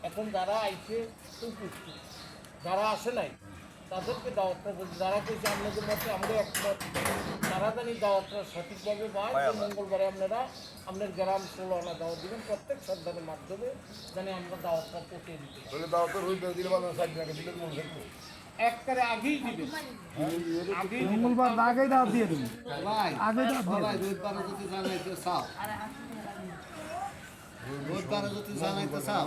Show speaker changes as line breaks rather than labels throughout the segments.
এখন যারা আইছে উপস্থিত, যারা আসে নাই তাদেরকে দাওয়াতটা বলছি, যারা কইছে আপনাদের মধ্যে আমরা একমত, তারা জানি দাওয়াতটা সঠিকভাবে পায় যে মঙ্গলবারে আপনারা আপনার গ্রাম 16 আনা দাওয়াত দিবেন প্রত্যেক সন্তানের মাধ্যমে, জানি আমরা দাওয়াতটা পৌঁছে দিতে একবারে আগেই দিবেন, আগেই
মঙ্গলবার আগেই দাওয়াত দিয়ে দেবেন। আগে দাওয়াত দিয়ে দেবেন।
রোববারে যদি জানাইতে চাও, রোববারে যদি জানাইতে চাও,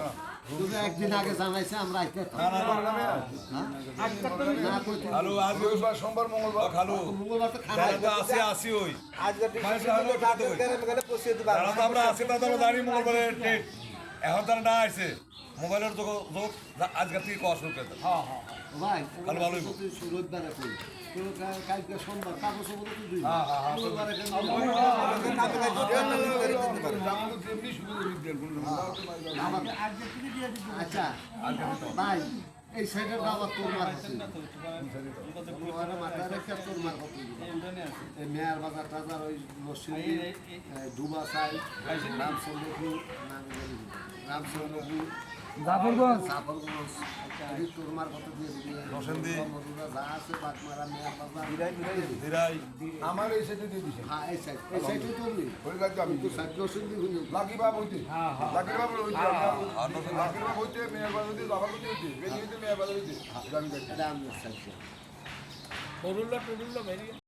তুমি একদিন আগে জানাইছে আমরা আইতে
সোমবার মঙ্গলবার খালু
মঙ্গলবার তো খারাপ
তো আসি আসি ওই আমরা আসি তা তো জানি মঙ্গলবারের ডেট এখন তারা না আসছে মোবাইলের তো আজকের থেকে কষ্ট পেতে
ভাই
ভালো ভালোই
রোববারে কই কালকে সোমবার কাগজ বলে তো দুই মঙ্গলবারে আচ্ছা ভাই এই সাইডের দাবার তোর মার মাথায় রেখে তোর মার কত এই মেয়ার বাজার টাজার ওই মসজিদ ডুবা সাই রামচন্দ্রপুর রামচন্দ্রপুর
জাফরগঞ্জ
জাফরগঞ্জ তোর মার কত দিয়ে দিবি যা আছে বাগমারা মেয়ার বাজার
আমার এই সাইডে দিয়ে দিছে
হ্যাঁ এই সাইড এই সাইডে তুমি
ওই গাছ আমি
তো সাইড নসিন্দি হইলো
লাগিবা বইতে লাগিবা বইতে লাগিবা বইতে মেয়ে বাজে যাবার বইতে বেরিয়ে মেয়ে বাজে আমি
এটা আমি সাইড
টরুল্লা বেরিয়ে